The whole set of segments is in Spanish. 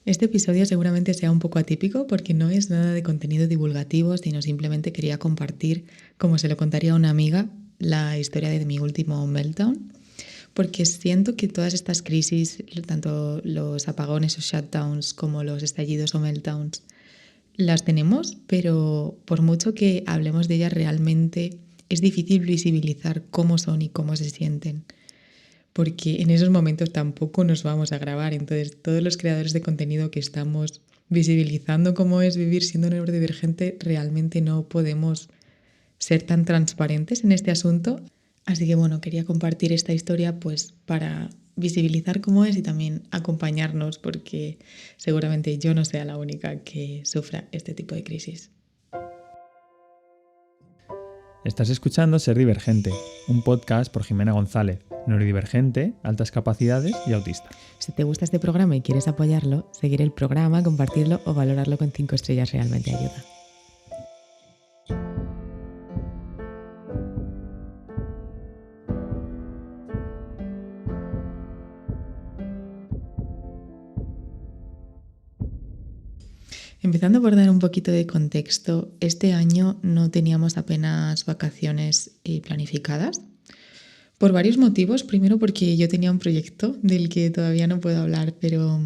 Este episodio seguramente sea un poco atípico porque no es nada de contenido divulgativo, sino simplemente quería compartir, como se lo contaría a una amiga, la historia de mi último meltdown. Porque siento que todas estas crisis, tanto los apagones o shutdowns como los estallidos o meltdowns, las tenemos, pero por mucho que hablemos de ellas realmente, es difícil visibilizar cómo son y cómo se sienten. Porque en esos momentos tampoco nos vamos a grabar. Entonces, todos los creadores de contenido que estamos visibilizando cómo es vivir siendo neurodivergente, realmente no podemos ser tan transparentes en este asunto. Así que bueno, quería compartir esta historia pues para visibilizar cómo es y también acompañarnos porque seguramente yo no sea la única que sufra este tipo de crisis. Estás escuchando Ser Divergente, un podcast por Jimena González, neurodivergente, altas capacidades y autista. Si te gusta este programa y quieres apoyarlo, seguir el programa, compartirlo o valorarlo con 5 estrellas realmente ayuda. Empezando por dar un poquito de contexto, este año no teníamos apenas vacaciones planificadas. Por varios motivos. Primero porque yo tenía un proyecto del que todavía no puedo hablar, pero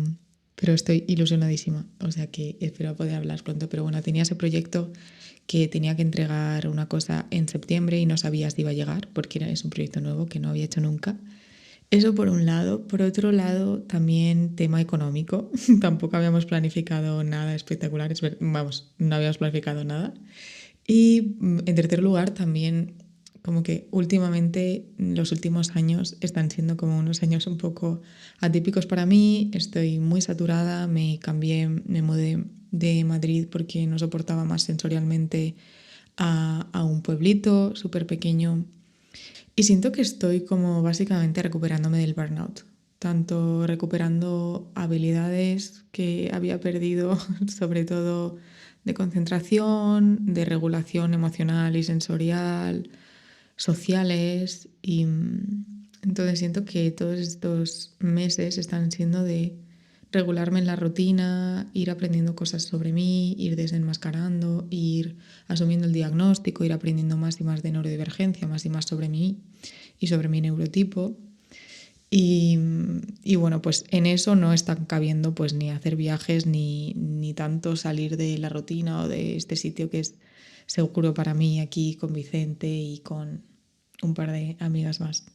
estoy ilusionadísima. O sea que espero poder hablar pronto. Pero bueno, tenía ese proyecto que tenía que entregar una cosa en septiembre y no sabía si iba a llegar porque es un proyecto nuevo que no había hecho nunca. Eso por un lado. Por otro lado, también tema económico. Tampoco habíamos planificado nada espectacular. Vamos, no habíamos planificado nada. Y en tercer lugar, también como que últimamente los últimos años están siendo como unos años un poco atípicos para mí. Estoy muy saturada, me mudé de Madrid porque no soportaba más sensorialmente a un pueblito súper pequeño. Y siento que estoy como básicamente recuperándome del burnout. Tanto recuperando habilidades que había perdido, sobre todo de concentración, de regulación emocional y sensorial, sociales. Y entonces siento que todos estos meses están siendo de regularme en la rutina, ir aprendiendo cosas sobre mí, ir desenmascarando, ir asumiendo el diagnóstico, ir aprendiendo más y más de neurodivergencia, más y más sobre mí y sobre mi neurotipo. Y bueno, pues en eso no están cabiendo pues ni hacer viajes ni tanto salir de la rutina o de este sitio que es seguro para mí aquí con Vicente y con un par de amigas más.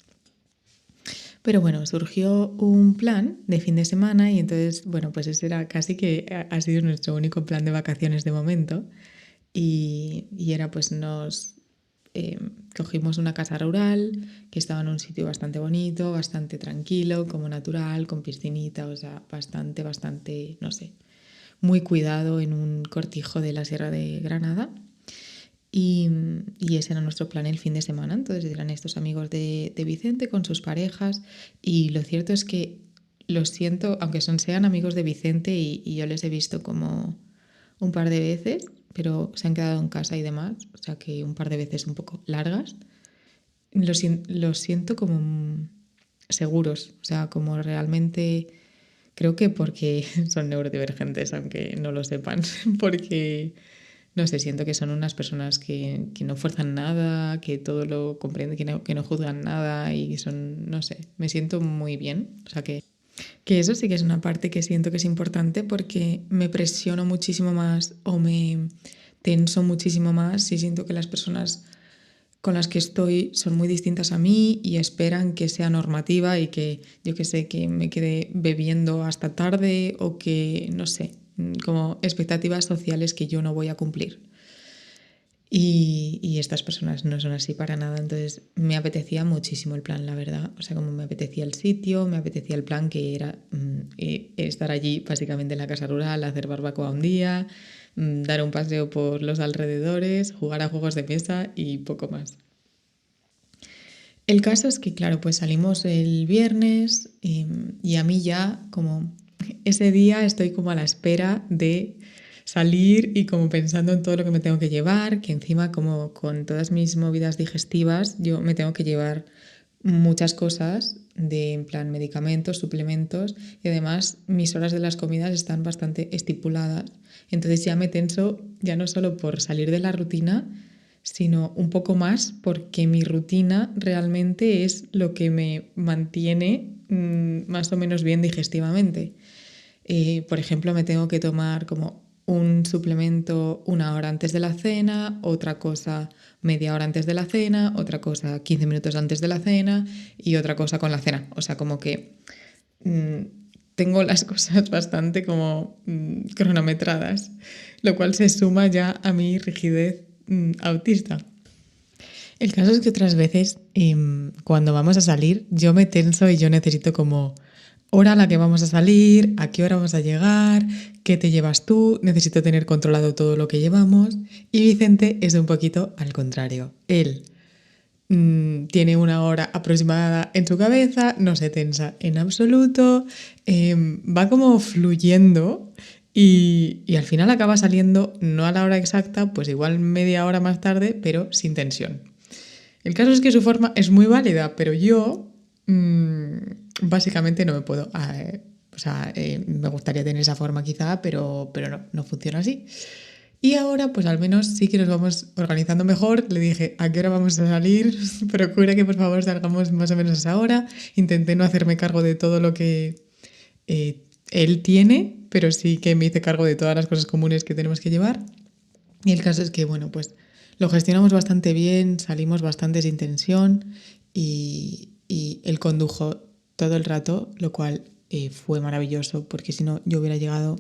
Pero bueno, surgió un plan de fin de semana y entonces, bueno, pues ese era casi que ha sido nuestro único plan de vacaciones de momento. Y era pues cogimos una casa rural que estaba en un sitio bastante bonito, bastante tranquilo, como natural, con piscinita, o sea, bastante, no sé, muy cuidado en un cortijo de la Sierra de Granada. Y ese era nuestro plan el fin de semana. Entonces eran estos amigos de Vicente con sus parejas. Y lo cierto es que lo siento, aunque sean amigos de Vicente y yo les he visto como un par de veces, pero se han quedado en casa y demás, o sea que un par de veces un poco largas, los siento como seguros, o sea, como realmente, creo que porque son neurodivergentes, aunque no lo sepan, porque, no sé, siento que son unas personas que no fuerzan nada, que todo lo comprenden, que no juzgan nada y son, no sé, me siento muy bien, o sea que eso sí que es una parte que siento que es importante porque me presiono muchísimo más o me tenso muchísimo más si siento que las personas con las que estoy son muy distintas a mí y esperan que sea normativa y que, yo que sé, que me quede bebiendo hasta tarde o que, no sé, como expectativas sociales que yo no voy a cumplir. Y estas personas no son así para nada, entonces me apetecía muchísimo el plan, la verdad. O sea, como me apetecía el sitio, me apetecía el plan que era estar allí básicamente en la casa rural, hacer barbacoa un día, dar un paseo por los alrededores, jugar a juegos de mesa y poco más. El caso es que, claro, pues salimos el viernes y a mí ya como ese día estoy como a la espera de salir y como pensando en todo lo que me tengo que llevar, que encima como con todas mis movidas digestivas yo me tengo que llevar muchas cosas de en plan medicamentos, suplementos, y además mis horas de las comidas están bastante estipuladas. Entonces ya me tenso ya no solo por salir de la rutina, sino un poco más porque mi rutina realmente es lo que me mantiene más o menos bien digestivamente. Por ejemplo, me tengo que tomar como un suplemento 1 hora antes de la cena, otra cosa media hora antes de la cena, otra cosa 15 minutos antes de la cena y otra cosa con la cena. O sea, como que tengo las cosas bastante como cronometradas, lo cual se suma ya a mi rigidez autista. El caso es que otras veces cuando vamos a salir yo me tenso y yo necesito como hora a la que vamos a salir, a qué hora vamos a llegar, qué te llevas tú, necesito tener controlado todo lo que llevamos. Y Vicente es un poquito al contrario. Él tiene 1 hora aproximada en su cabeza, no se tensa en absoluto, va como fluyendo y al final acaba saliendo no a la hora exacta, pues igual media hora más tarde, pero sin tensión. El caso es que su forma es muy válida, pero yo básicamente no me puedo. Me gustaría tener esa forma quizá, pero no funciona así. Y ahora, pues al menos sí que nos vamos organizando mejor. Le dije, ¿a qué hora vamos a salir? Procura que por favor salgamos más o menos a esa hora. Intenté no hacerme cargo de todo lo que él tiene, pero sí que me hice cargo de todas las cosas comunes que tenemos que llevar. Y el caso es que, bueno, pues lo gestionamos bastante bien, salimos bastante sin tensión y él condujo todo el rato, lo cual fue maravilloso porque si no yo hubiera llegado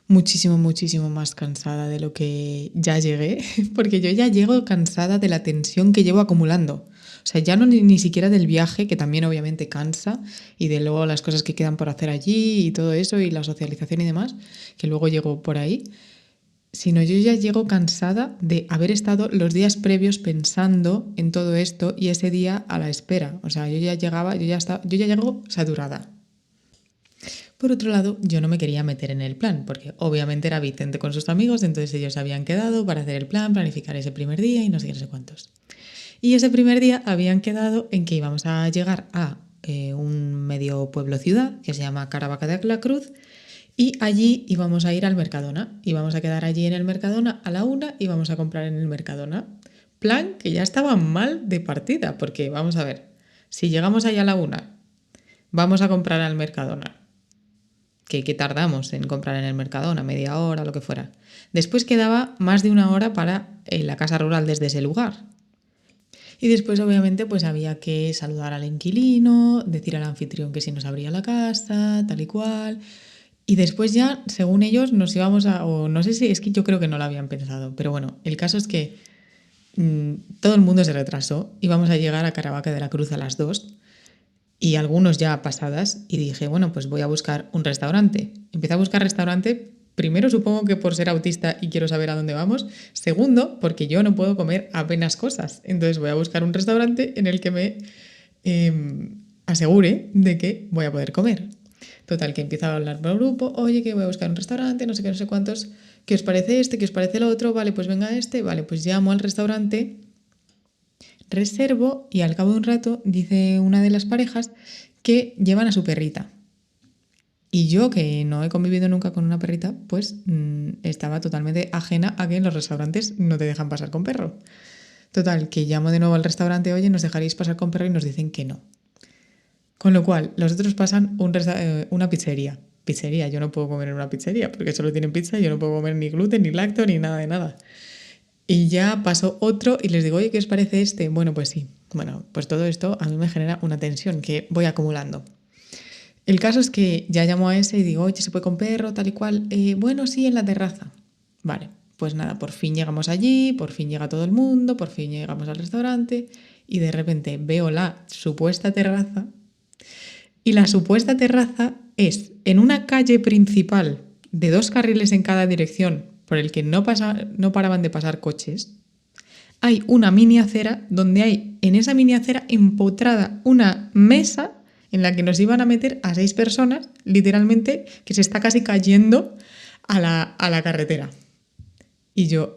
muchísimo, muchísimo más cansada de lo que ya llegué, porque yo ya llego cansada de la tensión que llevo acumulando. O sea, ya no ni siquiera del viaje, que también obviamente cansa, y de luego las cosas que quedan por hacer allí y todo eso, y la socialización y demás, que luego llego por ahí, sino yo ya llego cansada de haber estado los días previos pensando en todo esto y ese día a la espera. O sea, yo ya llego saturada. Por otro lado, yo no me quería meter en el plan, porque obviamente era Vicente con sus amigos, entonces ellos habían quedado para hacer el plan, planificar ese primer día y no sé qué, no sé cuántos. Y ese primer día habían quedado en que íbamos a llegar a un medio pueblo-ciudad que se llama Caravaca de la Cruz y allí íbamos a ir al Mercadona. Íbamos a quedar allí en el Mercadona a la 1 y íbamos a comprar en el Mercadona. Plan que ya estaba mal de partida, porque vamos a ver, si llegamos allá a la 1, vamos a comprar al Mercadona. Que tardamos en comprar en el Mercadona, media hora, lo que fuera. Después quedaba más de 1 hora para la casa rural desde ese lugar. Y después, obviamente, pues había que saludar al inquilino, decir al anfitrión que si nos abría la casa, tal y cual. Y después ya, según ellos, nos íbamos a... O no sé si es que yo creo que no lo habían pensado. Pero bueno, el caso es que todo el mundo se retrasó. Íbamos a llegar a Caravaca de la Cruz a las 2 y algunos ya pasadas. Y dije, bueno, pues voy a buscar un restaurante. Empecé a buscar restaurante. Primero, supongo que por ser autista y quiero saber a dónde vamos. Segundo, porque yo no puedo comer apenas cosas. Entonces voy a buscar un restaurante en el que me asegure de que voy a poder comer. Total, que empieza a hablar por el grupo. Oye, que voy a buscar un restaurante, no sé qué, no sé cuántos. ¿Qué os parece este? ¿Qué os parece el otro? Vale, pues venga este. Vale, pues llamo al restaurante, reservo y al cabo de un rato dice una de las parejas que llevan a su perrita. Y yo, que no he convivido nunca con una perrita, pues estaba totalmente ajena a que en los restaurantes no te dejan pasar con perro. Total, que llamo de nuevo al restaurante, oye, ¿nos dejaréis pasar con perro? Y nos dicen que no. Con lo cual, los otros pasan una pizzería. Pizzería, yo no puedo comer en una pizzería porque solo tienen pizza y yo no puedo comer ni gluten, ni lácteo, ni nada de nada. Y ya pasó otro y les digo, oye, ¿qué os parece este? Bueno, pues sí. Bueno, pues todo esto a mí me genera una tensión que voy acumulando. El caso es que ya llamo a ese y digo, oye, ¿se puede con perro, tal y cual? Bueno, sí, en la terraza. Vale, pues nada, por fin llegamos allí, por fin llega todo el mundo, por fin llegamos al restaurante y de repente veo la supuesta terraza y la supuesta terraza es en una calle principal de 2 carriles en cada dirección por el que no paraban de pasar coches. Hay una mini acera donde hay en esa mini acera empotrada una mesa en la que nos iban a meter a 6 personas, literalmente, que se está casi cayendo a la carretera. Y yo,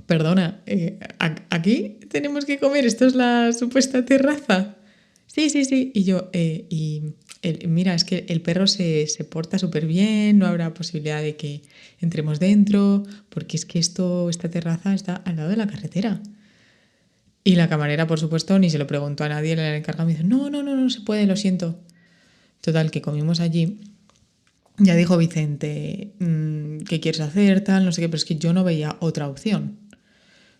perdona, ¿aquí tenemos que comer? ¿Esto es la supuesta terraza? sí, sí, sí. Y yo, mira, es que el perro se porta súper bien, no habrá posibilidad de que entremos dentro, porque es que esta terraza está al lado de la carretera. Y la camarera, por supuesto, ni se lo preguntó a nadie, el encargado me dice, no, no, no, no se puede, lo siento. Total, que comimos allí. Ya dijo Vicente, ¿qué quieres hacer? Tal, no sé qué, pero es que yo no veía otra opción.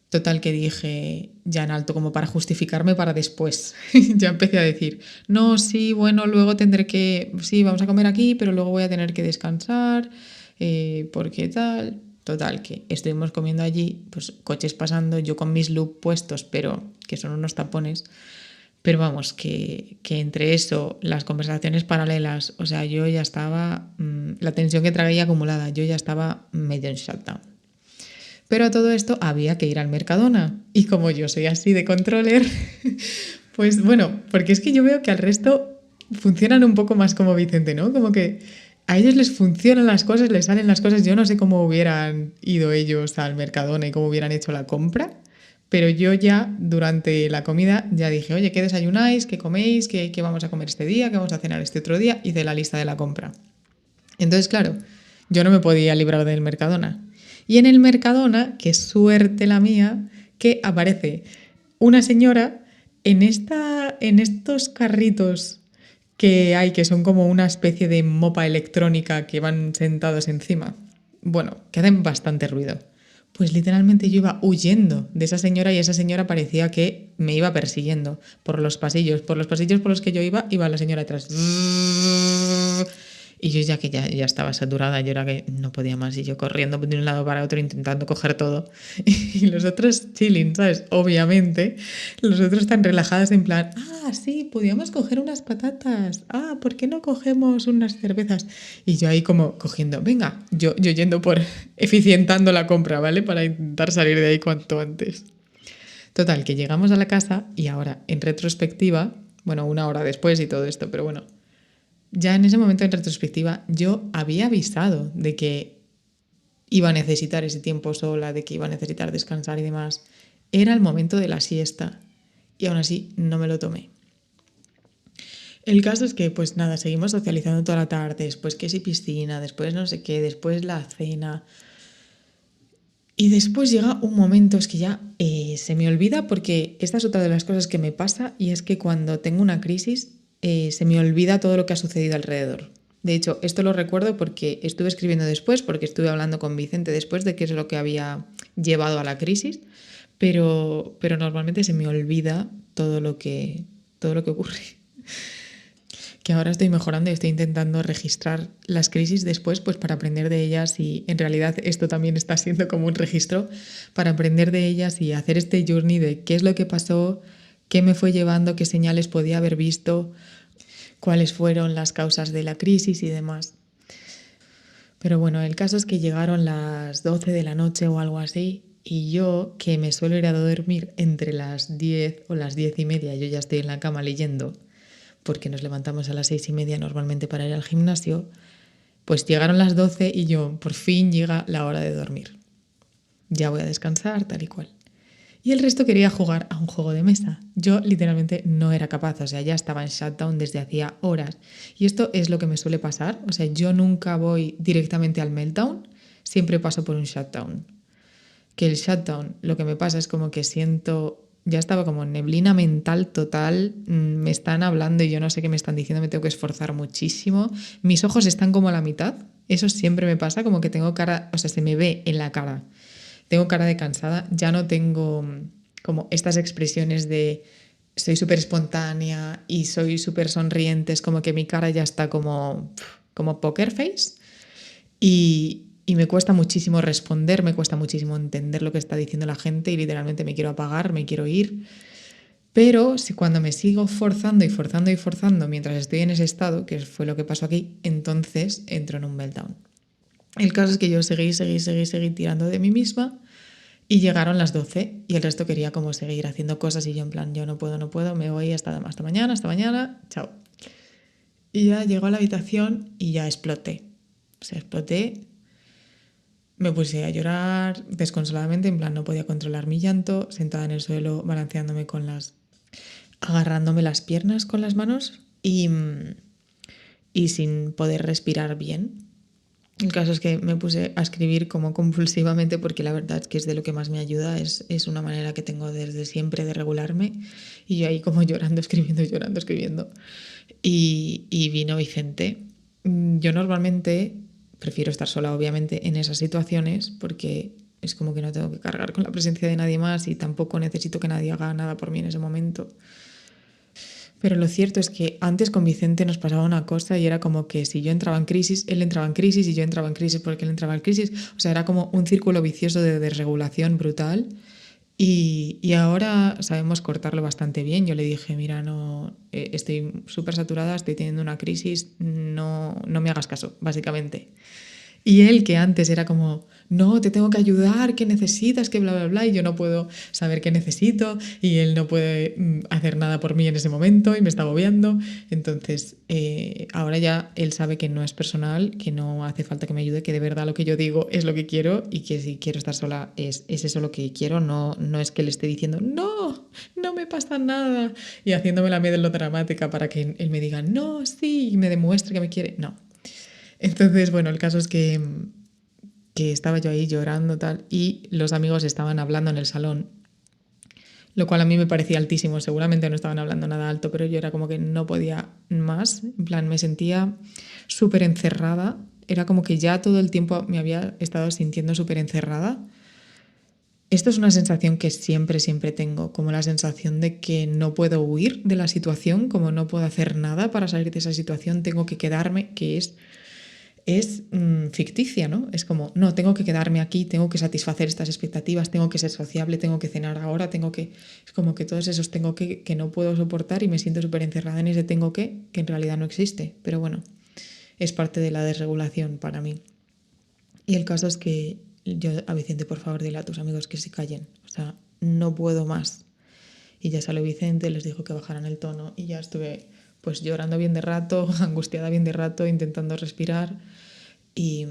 Total, que dije ya en alto como para justificarme para después. Ya empecé a decir, no, sí, bueno, luego tendré que, sí, vamos a comer aquí, pero luego voy a tener que descansar, porque tal. Total, que estuvimos comiendo allí, pues coches pasando, yo con mis loop puestos, pero que son unos tapones. Pero vamos, que entre eso, las conversaciones paralelas, o sea, yo ya estaba, la tensión que traía acumulada, yo ya estaba medio en shutdown. Pero a todo esto había que ir al Mercadona. Y como yo soy así de controller, pues bueno, porque es que yo veo que al resto funcionan un poco más como Vicente, ¿no? Como que a ellos les funcionan las cosas, les salen las cosas. Yo no sé cómo hubieran ido ellos al Mercadona y cómo hubieran hecho la compra, pero yo ya durante la comida ya dije, oye, ¿qué desayunáis? ¿Qué coméis? ¿Qué vamos a comer este día? ¿Qué vamos a cenar este otro día? Hice la lista de la compra. Entonces, claro, yo no me podía librar del Mercadona. Y en el Mercadona, qué suerte la mía, que aparece una señora en estos carritos que hay, que son como una especie de mopa electrónica que van sentados encima. Bueno, que hacen bastante ruido. Pues literalmente yo iba huyendo de esa señora y esa señora parecía que me iba persiguiendo por los pasillos. Por los pasillos por los que yo iba la señora detrás. Y yo ya que ya estaba saturada, yo era que no podía más y yo corriendo de un lado para otro intentando coger todo. Y los otros chilling, ¿sabes? Obviamente, los otros están relajados en plan, sí, podíamos coger unas patatas. ¿Por qué no cogemos unas cervezas? Y yo ahí como cogiendo, venga, yo yendo por eficientando la compra, ¿vale? Para intentar salir de ahí cuanto antes. Total, que llegamos a la casa y ahora, en retrospectiva, bueno, una hora después y todo esto, pero bueno, ya en ese momento en retrospectiva yo había avisado de que iba a necesitar ese tiempo sola, de que iba a necesitar descansar y demás. Era el momento de la siesta y aún así no me lo tomé. El caso es que pues nada, seguimos socializando toda la tarde, después que si piscina, después no sé qué, después la cena. Y después llega un momento, es que ya se me olvida, porque esta es otra de las cosas que me pasa, y es que cuando tengo una crisis se me olvida todo lo que ha sucedido alrededor. De hecho, esto lo recuerdo porque estuve escribiendo después, porque estuve hablando con Vicente después de qué es lo que había llevado a la crisis, pero normalmente se me olvida todo lo que ocurre. Que ahora estoy mejorando y estoy intentando registrar las crisis después, pues para aprender de ellas, y en realidad esto también está siendo como un registro para aprender de ellas y hacer este journey de qué es lo que pasó, qué me fue llevando, qué señales podía haber visto, cuáles fueron las causas de la crisis y demás. Pero bueno, el caso es que llegaron las 12 de la noche o algo así, y yo, que me suelo ir a dormir entre las 10 o las 10:30, yo ya estoy en la cama leyendo, porque nos levantamos a las 6:30 normalmente para ir al gimnasio, pues llegaron las 12 y yo, por fin llega la hora de dormir. Ya voy a descansar, tal y cual. Y el resto quería jugar a un juego de mesa. Yo literalmente no era capaz, o sea, ya estaba en shutdown desde hacía horas. Y esto es lo que me suele pasar, o sea, yo nunca voy directamente al meltdown, siempre paso por un shutdown. Que el shutdown, lo que me pasa es como que siento, ya estaba como en neblina mental total, me están hablando y yo no sé qué me están diciendo, me tengo que esforzar muchísimo, mis ojos están como a la mitad, eso siempre me pasa, como que tengo cara, o sea, se me ve en la cara, tengo cara de cansada, ya no tengo como estas expresiones de soy súper espontánea y soy súper sonriente, es como que mi cara ya está como poker face. Y me cuesta muchísimo responder, me cuesta muchísimo entender lo que está diciendo la gente y literalmente me quiero apagar, me quiero ir. Pero si cuando me sigo forzando y forzando y forzando mientras estoy en ese estado, que fue lo que pasó aquí, entonces entro en un meltdown. El caso es que yo seguí tirando de mí misma y llegaron las 12 y el resto quería como seguir haciendo cosas y yo en plan, yo no puedo, me voy hasta mañana, chao. Y ya llego a la habitación y ya exploté. O sea, exploté. Me puse a llorar desconsoladamente, en plan no podía controlar mi llanto, sentada en el suelo, balanceándome con las... agarrándome las piernas con las manos y sin poder respirar bien. El caso es que me puse a escribir como compulsivamente porque la verdad es que es de lo que más me ayuda, es una manera que tengo desde siempre de regularme y yo ahí como llorando, escribiendo, llorando, escribiendo. Y vino Vicente. Yo normalmente prefiero estar sola, obviamente, en esas situaciones porque es como que no tengo que cargar con la presencia de nadie más y tampoco necesito que nadie haga nada por mí en ese momento. Pero lo cierto es que antes con Vicente nos pasaba una cosa y era como que si yo entraba en crisis, él entraba en crisis y yo entraba en crisis porque él entraba en crisis. O sea, era como un círculo vicioso de desregulación brutal. Y ahora sabemos cortarlo bastante bien. Yo le dije, mira, no, estoy súper saturada, estoy teniendo una crisis, no me hagas caso, básicamente. Y él, que antes era como, no, te tengo que ayudar, ¿qué necesitas? Que bla, bla, bla, y yo no puedo saber qué necesito, y él no puede hacer nada por mí en ese momento, y me está agobiando. Entonces, ahora ya él sabe que no es personal, que no hace falta que me ayude, que de verdad lo que yo digo es lo que quiero, y que si quiero estar sola es eso lo que quiero, no es que le esté diciendo, no me pasa nada, y haciéndome la melodramática para que él me diga, no, sí, y me demuestre que me quiere. No. Entonces, bueno, el caso es que estaba yo ahí llorando tal y los amigos estaban hablando en el salón, lo cual a mí me parecía altísimo. Seguramente no estaban hablando nada alto, pero yo era como que no podía más. En plan, me sentía súper encerrada. Era como que ya todo el tiempo me había estado sintiendo súper encerrada. Esto es una sensación que siempre, siempre tengo, como la sensación de que no puedo huir de la situación, como no puedo hacer nada para salir de esa situación, tengo que quedarme, que es ficticia, ¿no? Es como, no, tengo que quedarme aquí, tengo que satisfacer estas expectativas, tengo que ser sociable, tengo que cenar ahora, Es como que todos esos tengo que no puedo soportar y me siento súper encerrada en ese tengo que en realidad no existe. Pero bueno, es parte de la desregulación para mí. Y el caso es que yo a Vicente, por favor, dile a tus amigos que se callen. O sea, no puedo más. Y ya salió Vicente, les dijo que bajaran el tono y ya estuve pues llorando bien de rato, angustiada bien de rato, intentando respirar y,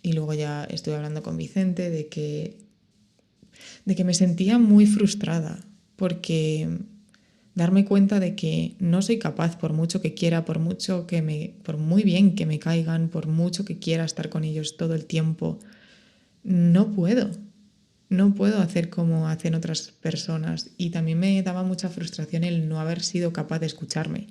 y luego ya estuve hablando con Vicente de que me sentía muy frustrada porque darme cuenta de que no soy capaz, por mucho que quiera, por muy bien que me caigan, por mucho que quiera estar con ellos todo el tiempo, no puedo. No puedo hacer como hacen otras personas y también me daba mucha frustración el no haber sido capaz de escucharme,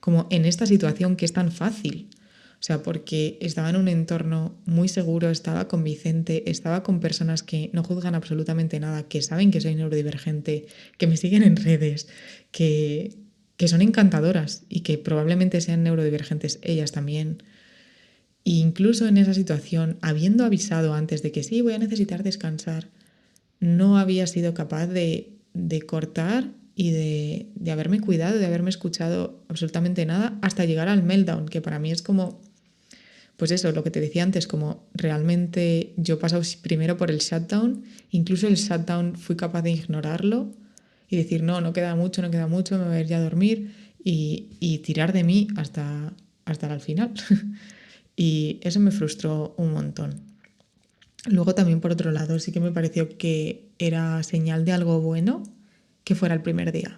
como en esta situación que es tan fácil. O sea, porque estaba en un entorno muy seguro, estaba con Vicente, estaba con personas que no juzgan absolutamente nada, que saben que soy neurodivergente, que me siguen en redes, que son encantadoras y que probablemente sean neurodivergentes ellas también. E incluso en esa situación, habiendo avisado antes de que sí, voy a necesitar descansar, no había sido capaz de cortar y de haberme cuidado, de haberme escuchado absolutamente nada hasta llegar al meltdown, que para mí es como, pues eso, lo que te decía antes, como realmente yo he pasado primero por el shutdown, incluso el shutdown fui capaz de ignorarlo y decir, no queda mucho, me voy a ir ya a dormir y tirar de mí hasta el final. Y eso me frustró un montón. Luego también, por otro lado, sí que me pareció que era señal de algo bueno que fuera el primer día.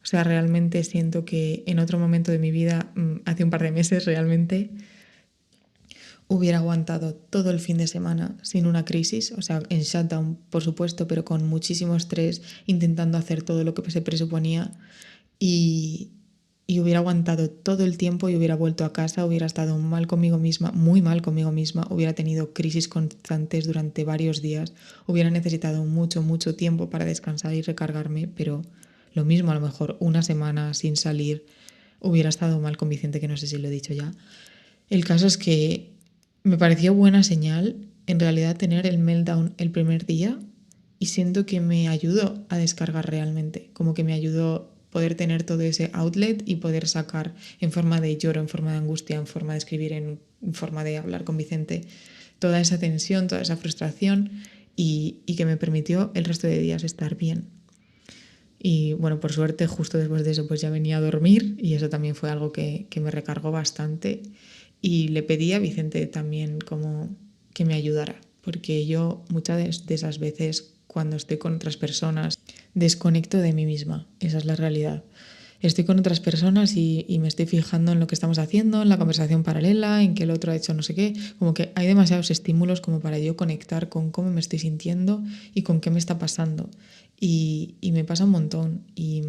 O sea, realmente siento que en otro momento de mi vida, hace un par de meses realmente, hubiera aguantado todo el fin de semana sin una crisis, o sea, en shutdown, por supuesto, pero con muchísimo estrés, intentando hacer todo lo que se presuponía y hubiera aguantado todo el tiempo y hubiera vuelto a casa, hubiera estado mal conmigo misma, muy mal conmigo misma, hubiera tenido crisis constantes durante varios días, hubiera necesitado mucho, mucho tiempo para descansar y recargarme, pero lo mismo, a lo mejor una semana sin salir, hubiera estado mal con Vicente, que no sé si lo he dicho ya. El caso es que me pareció buena señal en realidad tener el meltdown el primer día y siento que me ayudó a descargar realmente, como que me ayudó poder tener todo ese outlet y poder sacar en forma de lloro, en forma de angustia, en forma de escribir, en forma de hablar con Vicente, toda esa tensión, toda esa frustración y que me permitió el resto de días estar bien. Y bueno, por suerte justo después de eso pues ya venía a dormir y eso también fue algo que me recargó bastante y le pedí a Vicente también como que me ayudara porque yo muchas de esas veces cuando estoy con otras personas, desconecto de mí misma. Esa es la realidad. Estoy con otras personas y me estoy fijando en lo que estamos haciendo, en la conversación paralela, en que el otro ha hecho no sé qué. Como que hay demasiados estímulos como para yo conectar con cómo me estoy sintiendo y con qué me está pasando. Y me pasa un montón. Y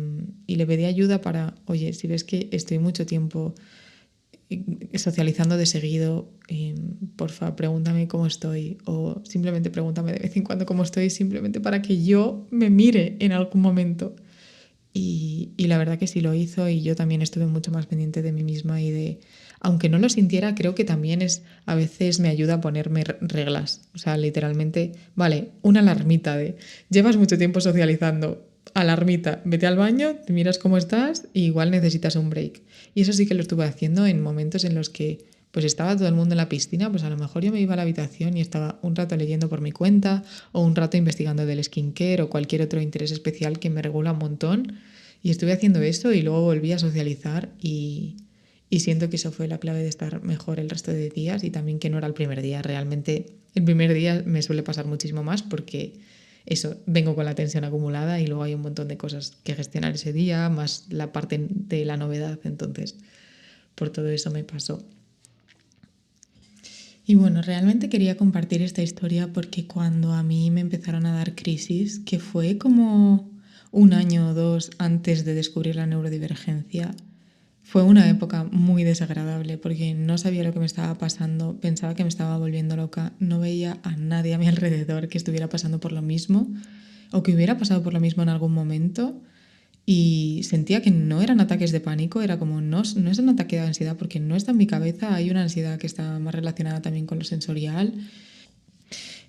le pedí ayuda para, oye, si ves que estoy mucho tiempo socializando de seguido, porfa, pregúntame cómo estoy, o simplemente pregúntame de vez en cuando cómo estoy, simplemente para que yo me mire en algún momento. Y la verdad que sí lo hizo, y yo también estuve mucho más pendiente de mí misma y de, aunque no lo sintiera, creo que también a veces me ayuda a ponerme reglas. O sea, literalmente, vale, una alarmita de, llevas mucho tiempo socializando, alarmita, vete al baño, te miras cómo estás y igual necesitas un break. Y eso sí que lo estuve haciendo en momentos en los que pues estaba todo el mundo en la piscina, pues a lo mejor yo me iba a la habitación y estaba un rato leyendo por mi cuenta o un rato investigando del skincare o cualquier otro interés especial que me regula un montón. Y estuve haciendo eso y luego volví a socializar y siento que eso fue la clave de estar mejor el resto de días, y también que no era el primer día. Realmente el primer día me suele pasar muchísimo más porque eso, vengo con la tensión acumulada y luego hay un montón de cosas que gestionar ese día, más la parte de la novedad. Entonces, por todo eso me pasó. Y bueno, realmente quería compartir esta historia porque cuando a mí me empezaron a dar crisis, que fue como 1 año o 2 antes de descubrir la neurodivergencia, fue una época muy desagradable porque no sabía lo que me estaba pasando, pensaba que me estaba volviendo loca, no veía a nadie a mi alrededor que estuviera pasando por lo mismo o que hubiera pasado por lo mismo en algún momento. Y sentía que no eran ataques de pánico, era como, no es un ataque de ansiedad porque no está en mi cabeza, hay una ansiedad que está más relacionada también con lo sensorial.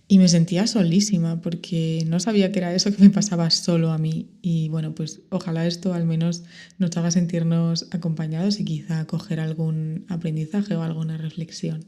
Y me sentía solísima porque no sabía que era eso que me pasaba solo a mí. Y bueno, pues ojalá esto al menos nos haga sentirnos acompañados y quizá coger algún aprendizaje o alguna reflexión.